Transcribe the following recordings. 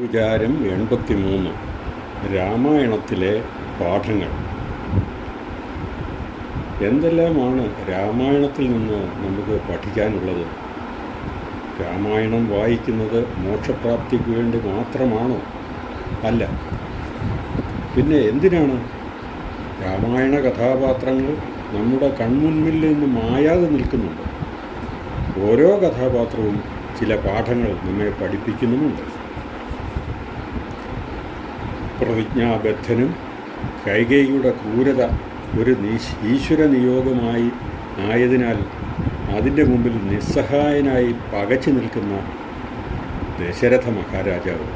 വിചാരം 83 രാമായണത്തിലെ പാഠങ്ങൾ. എന്തെല്ലാമാണ് രാമായണത്തിൽ നിന്ന് നമുക്ക് പഠിക്കാനുള്ളത്? രാമായണം വായിക്കുന്നത് മോക്ഷപ്രാപ്തിക്ക് വേണ്ടി മാത്രമാണോ? അല്ല. പിന്നെ എന്തിനാണ്? രാമായണ കഥാപാത്രങ്ങൾ നമ്മുടെ കൺമുൻപിൽ നിന്ന് മായാതെ നിൽക്കുന്നുണ്ട്. ഓരോ കഥാപാത്രവും ചില പാഠങ്ങൾ നമ്മെ പഠിപ്പിക്കുന്നുമുണ്ട്. പ്രതിജ്ഞാബദ്ധനും കൈകേയിയുടെ ക്രൂരത ഒരു ഈശ്വര നിയോഗമായി ആയതിനാൽ അതിൻ്റെ മുമ്പിൽ നിസ്സഹായനായി പകച്ചു നിൽക്കുന്ന ദശരഥ മഹാരാജാവ്,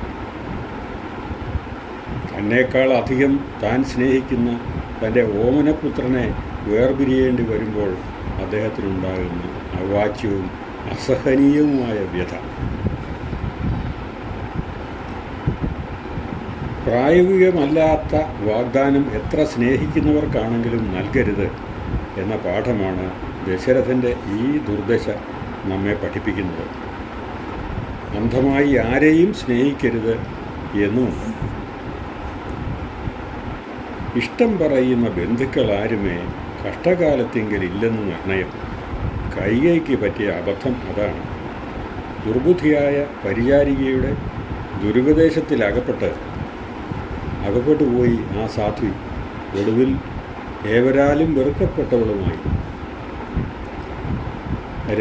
തന്നേക്കാൾ അധികം താൻ സ്നേഹിക്കുന്ന തൻ്റെ ഓമനപുത്രനെ വേർപിരിയേണ്ടി വരുമ്പോൾ അദ്ദേഹത്തിനുണ്ടാകുന്ന അവാച്യവും അസഹനീയവുമായ വ്യഥ. പ്രായോഗികമല്ലാത്ത വാഗ്ദാനം എത്ര സ്നേഹിക്കുന്നവർക്കാണെങ്കിലും നൽകരുത് എന്ന പാഠമാണ് ദശരഥൻ്റെ ഈ ദുർദശ നമ്മെ പഠിപ്പിക്കുന്നത്. അന്ധമായി ആരെയും സ്നേഹിക്കരുത് എന്നുമുണ്ട്. ഇഷ്ടം പറയുന്ന ബന്ധുക്കൾ ആരുമേ കഷ്ടകാലത്തെങ്കിലില്ലെന്ന് നിർണയം. കൈകേയിക്ക് പറ്റിയ അബദ്ധം അതാണ്. ദുർബുദ്ധിയായ പരിചാരികയുടെ ദുരുപദേശത്തിലകപ്പെട്ട് പോയി ആ സാധ്വി ഒടുവിൽ ഏവരാലും വെറുക്കപ്പെട്ടവളുമായി.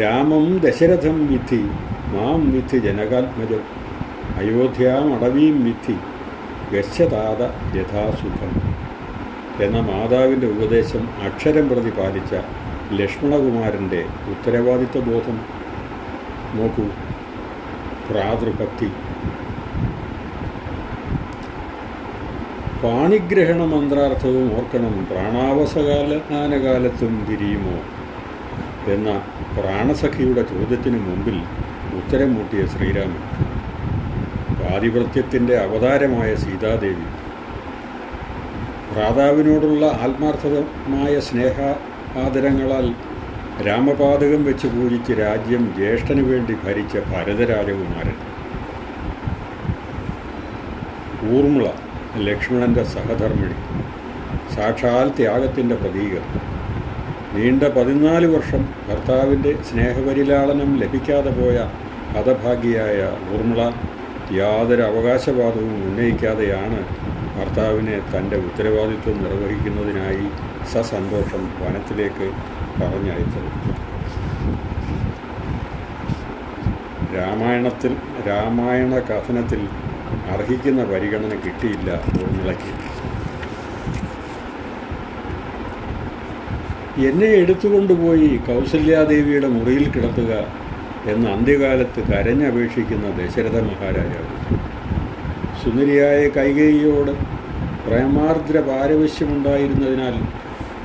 രാമം ദശരഥം വിദ്ധി മാം വിദ്ധി ജനകാത്മജം അയോധ്യാമടവീം വിദ്ധി ഗച്ഛതാത യഥാസുഖം എന്ന മാതാവിൻ്റെ ഉപദേശം അക്ഷരം പ്രതി പാലിച്ച ലക്ഷ്മണകുമാരൻ്റെ ഉത്തരവാദിത്വ ബോധം നോക്കൂ. ഭ്രാതൃഭക്തി. പാണിഗ്രഹണ മന്ത്രാർത്ഥവും ഓർക്കണം. പ്രാണാവസാനകാലത്തും പിരിയുമോ എന്ന പ്രാണസഖിയുടെ ചോദ്യത്തിനു മുമ്പിൽ ഉത്തരം മുട്ടിയ ശ്രീരാമൻ. പാതിവ്രത്യത്തിൻ്റെ അവതാരമായ സീതാദേവി. ഭ്രാതാവിനോടുള്ള ആത്മാർത്ഥമായ ആദരങ്ങളാൽ രാമപാതകം വെച്ച് പൂജിച്ച് രാജ്യം ജ്യേഷ്ഠനു വേണ്ടി ഭരിച്ച ഭരതരാജകുമാരൻ. ഊർമിള, ലക്ഷ്മണൻ്റെ സഹധർമ്മിണി, സാക്ഷാൽ ത്യാഗത്തിൻ്റെ പ്രതീകം. നീണ്ട 14 വർഷം ഭർത്താവിൻ്റെ സ്നേഹപരിലാളനം ലഭിക്കാതെ പോയ ഹതഭാഗ്യയായ ഊർമിള യാതൊരു അവകാശവാദവും ഉന്നയിക്കാതെയാണ് ഭർത്താവിനെ തൻ്റെ ഉത്തരവാദിത്വം നിർവഹിക്കുന്നതിനായി സസന്തോഷം വനത്തിലേക്ക് പറഞ്ഞയച്ചത്. രാമായണ കഥനത്തിൽ അർഹിക്കുന്ന പരിഗണന കിട്ടിയില്ല ഊർമിളയ്ക്ക്. എന്നെ എടുത്തുകൊണ്ടുപോയി കൗസല്യാദേവിയുടെ മുറിയിൽ കിടത്തുക എന്ന് അന്ത്യകാലത്ത് കരഞ്ഞപേക്ഷിക്കുന്ന ദശരഥ മഹാരാജാവ്. സുന്ദരിയായ കൈകേയിയോട് പ്രേമാർദ്ര പാരവശ്യമുണ്ടായിരുന്നതിനാൽ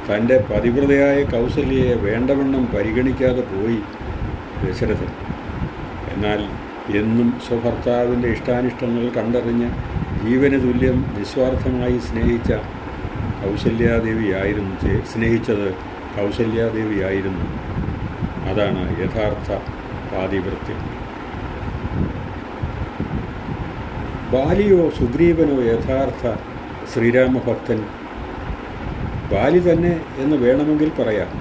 തൻ്റെ പതിവ്രതയായ കൗസല്യയെ വേണ്ടവണ്ണം പരിഗണിക്കാതെ പോയി ദശരഥൻ. എന്നാൽ എന്നും സ്വഭർത്താവിൻ്റെ ഇഷ്ടാനിഷ്ടങ്ങൾ കണ്ടറിഞ്ഞ് ജീവന് തുല്യം നിസ്വാർത്ഥമായി സ്നേഹിച്ചത് കൗസല്യാദേവിയായിരുന്നു. അതാണ് യഥാർത്ഥ പാതിവ്രത്യം. ബാലിയോ സുഗ്രീവനോ യഥാർത്ഥ ശ്രീരാമഭക്തൻ? ബാലി തന്നെ എന്ന് വേണമെങ്കിൽ പറയാം.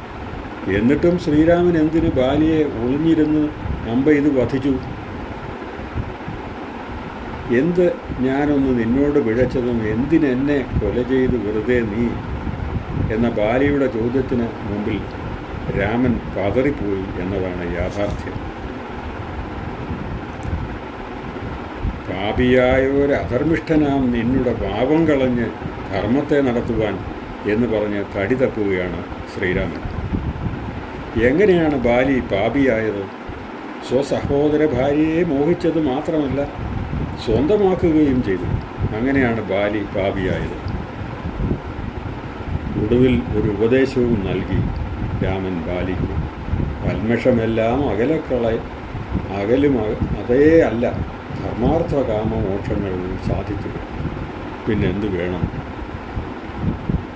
എന്നിട്ടും ശ്രീരാമൻ എന്തിന് ബാലിയെ ഒളിഞ്ഞിരുന്ന് അമ്പെയ്ത് വധിച്ചു? എന്ത് ഞാനൊന്ന് നിന്നോട് പിഴച്ചതും എന്തിനെന്നെ കൊല ചെയ്ത് വെറുതെ നീ എന്ന ബാലിയുടെ ചോദ്യത്തിന് മുമ്പിൽ രാമൻ പതറിപ്പോയി എന്നതാണ് യാഥാർത്ഥ്യം. പാപിയായ ഒരു അധർമ്മിഷ്ഠനാം നിന്നുടെ പാപം കളഞ്ഞ് ധർമ്മത്തെ നടത്തുവാൻ എന്ന് പറഞ്ഞ് തടി തപ്പുകയാണ് ശ്രീരാമൻ. എങ്ങനെയാണ് ബാലി പാപിയായത്? സ്വസഹോദര ഭാര്യയെ മോഹിച്ചത് മാത്രമല്ല, സ്വന്തമാക്കുകയും ചെയ്തു. അങ്ങനെയാണ് ബാലി പാപിയായത്. ഒടുവിൽ ഒരു ഉപദേശവും നൽകി രാമൻ ബാലിക്ക്. കൽമഷമെല്ലാം അതേ അല്ല ധർമാർത്ഥ കാമമോക്ഷങ്ങൾ സാധിച്ചു. പിന്നെന്തു വേണം?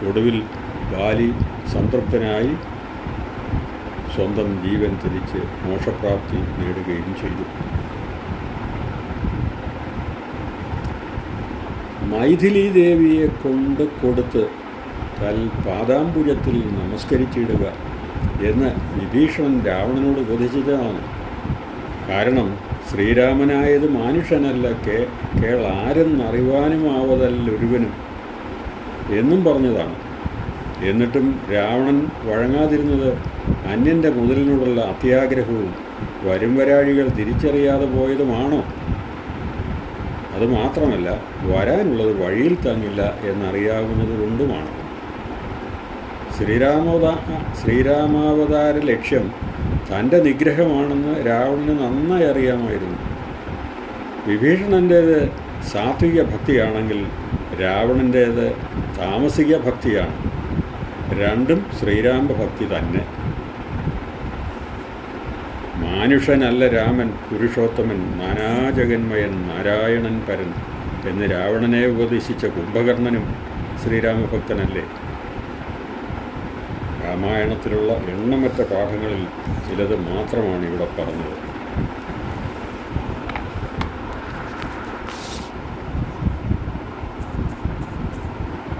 ഒടുവിൽ ബാലി സംതൃപ്തനായി സ്വന്തം ജീവൻ ത്യജിച്ച് മോക്ഷപ്രാപ്തി നേടുകയും ചെയ്തു. മൈഥിലി ദേവിയെ കൊണ്ട് കൊടുത്ത് പാദാംബുജത്തിൽ നമസ്കരിച്ചിടുക എന്ന് വിഭീഷണൻ രാവണനോട് ഉപദേശിച്ചതാണ്. കാരണം ശ്രീരാമനായത് മാനുഷനല്ല, കേളാരെന്നറിവാനുമാവതല്ലൊരുവനും എന്നും പറഞ്ഞതാണ്. എന്നിട്ടും രാവണൻ വഴങ്ങാതിരുന്നത് അന്യൻ്റെ മുതലിനോടുള്ള അത്യാഗ്രഹവും വരുംവരാഴികൾ തിരിച്ചറിയാതെ പോയതുമാണോ? അതുമാത്രമല്ല, വരാനുള്ളത് വഴിയിൽ തങ്ങില്ല എന്നറിയാവുന്നത് കൊണ്ടുമാണ്. ശ്രീരാമാവതാര ലക്ഷ്യം തൻ്റെ നിഗ്രഹമാണെന്ന് രാവണന് നന്നായി അറിയാമായിരുന്നു. വിഭീഷണൻ്റേത് സാത്വിക ഭക്തിയാണെങ്കിൽ രാവണൻ്റേത് താമസിക ഭക്തിയാണ്. രണ്ടും ശ്രീരാമഭക്തി തന്നെ. മാനുഷനല്ല രാമൻ, പുരുഷോത്തമൻ, നാനാജഗന്മയൻ, നാരായണൻ പരൻ എന്ന് രാവണനെ ഉപദേശിച്ച കുംഭകർണനും ശ്രീരാമഭക്തനല്ലേ? രാമായണത്തിലുള്ള എണ്ണമറ്റ പാഠങ്ങളിൽ ചിലത് മാത്രമാണ് ഇവിടെ പറഞ്ഞത്.